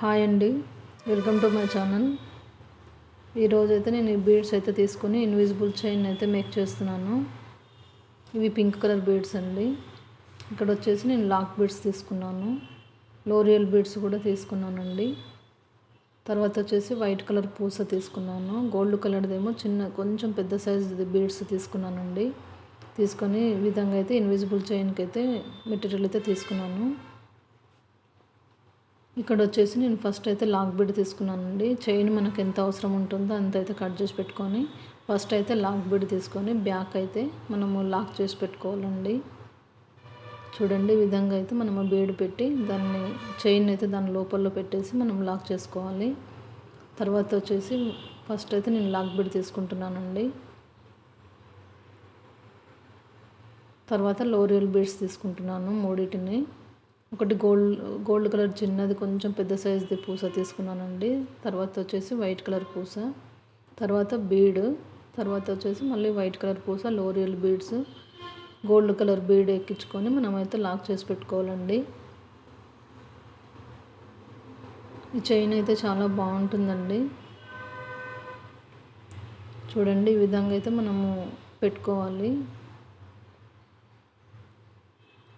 Hi అండి, welcome to my channel. ఈరోజైతే నేను ఈ బీడ్స్ అయితే తీసుకొని ఇన్విజిబుల్ చైన్ అయితే మేక్ చేస్తున్నాను. ఇవి పింక్ కలర్ బీడ్స్ అండి. ఇక్కడ వచ్చేసి నేను లాక్ బీడ్స్ తీసుకున్నాను, లోరియల్ బీడ్స్ కూడా తీసుకున్నానండి. తర్వాత వచ్చేసి వైట్ కలర్ పూస తీసుకున్నాను, గోల్డ్ కలర్దేమో కొంచెం పెద్ద సైజు బీడ్స్ తీసుకున్నానండి. తీసుకొని ఈ విధంగా అయితే ఇన్విజిబుల్ చైన్కి అయితే మెటీరియల్ అయితే తీసుకున్నాను. ఇక్కడ వచ్చేసి నేను ఫస్ట్ అయితే లాక్ బీడ్ తీసుకున్నానండి. చైన్ మనకు ఎంత అవసరం ఉంటుందో అంత అయితే కట్ చేసి పెట్టుకొని ఫస్ట్ అయితే లాక్ బీడ్ తీసుకొని బ్యాక్ అయితే మనము లాక్ చేసి పెట్టుకోవాలండి. చూడండి, ఈ విధంగా అయితే మనము బీడ్ పెట్టి దాన్ని చైన్ అయితే దాని లోపల పెట్టేసి మనం లాక్ చేసుకోవాలి. తర్వాత వచ్చేసి ఫస్ట్ అయితే నేను లాక్ బీడ్ తీసుకుంటున్నానండి. తర్వాత లోరియల్ బీడ్స్ తీసుకుంటున్నాను మూడింటిని. ఒకటి గోల్డ్ కలర్ చిన్నది కొంచెం పెద్ద సైజుది పూస తీసుకున్నానండి. తర్వాత వచ్చేసి వైట్ కలర్ పూస, తర్వాత బీడ్, తర్వాత వచ్చేసి మళ్ళీ వైట్ కలర్ పూస, L'Oreal beads, gold colour bead ఎక్కించుకొని మనమైతే లాక్ చేసి పెట్టుకోవాలండి. ఈ చైన్ అయితే చాలా బాగుంటుందండి. చూడండి, ఈ విధంగా అయితే మనము పెట్టుకోవాలి.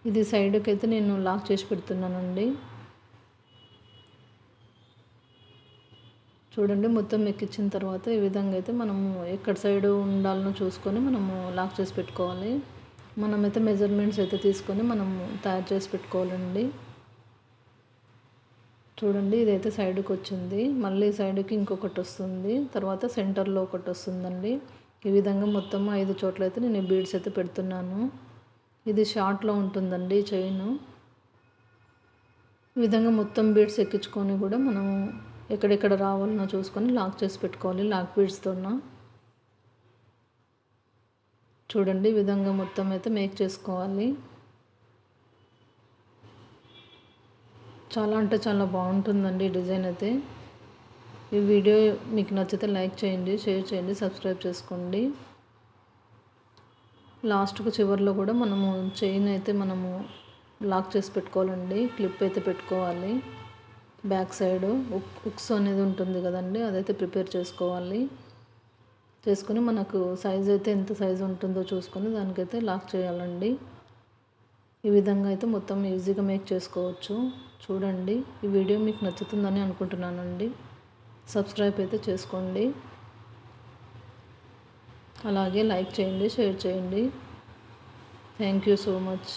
ఇది సైడ్కి అయితే నేను లాక్ చేసి పెడుతున్నానండి. చూడండి, మొత్తం ఎక్కించిన తర్వాత ఈ విధంగా అయితే మనము ఎక్కడ సైడ్ ఉండాలనో చూసుకొని మనము లాక్ చేసి పెట్టుకోవాలి. మనమైతే మెజర్మెంట్స్ అయితే తీసుకొని మనము తయారు చేసి పెట్టుకోవాలండి. చూడండి, ఇదైతే సైడ్కి వచ్చింది, మళ్ళీ సైడ్కి ఇంకొకటి వస్తుంది, తర్వాత సెంటర్లో ఒకటి వస్తుందండి. ఈ విధంగా మొత్తం 5 చోట్ల అయితే నేను బీడ్స్ అయితే పెడుతున్నాను. ఇది షార్ట్లో ఉంటుందండి చైన్. ఈ విధంగా మొత్తం బీడ్స్ ఎక్కించుకొని కూడా మనము ఎక్కడెక్కడ రావాలన్నా చూసుకొని లాక్ చేసి పెట్టుకోవాలి లాక్ బీడ్స్తోన. చూడండి, ఈ విధంగా మొత్తం అయితే మేక్ చేసుకోవాలి. చాలా అంటే చాలా బాగుంటుందండి ఈ డిజైన్ అయితే. ఈ వీడియో మీకు నచ్చితే లైక్ చేయండి, షేర్ చేయండి, సబ్స్క్రైబ్ చేసుకోండి. లాస్ట్కు చివరిలో కూడా మనము చైన్ అయితే మనము లాక్ చేసి పెట్టుకోవాలండి. క్లిప్ అయితే పెట్టుకోవాలి. బ్యాక్ సైడ్ హుక్స్ అనేది ఉంటుంది కదండి, అదైతే ప్రిపేర్ చేసుకోవాలి. చేసుకొని మనకు సైజ్ అయితే ఎంత సైజు ఉంటుందో చూసుకొని దానికైతే లాక్ చేయాలండి. ఈ విధంగా అయితే మొత్తం ఈజీగా మేక్ చేసుకోవచ్చు. చూడండి, ఈ వీడియో మీకు నచ్చుతుందని అనుకుంటున్నానండి. సబ్స్క్రైబ్ అయితే చేసుకోండి, అలాగే లైక్ చేయండి, షేర్ చేయండి. Thank you so much.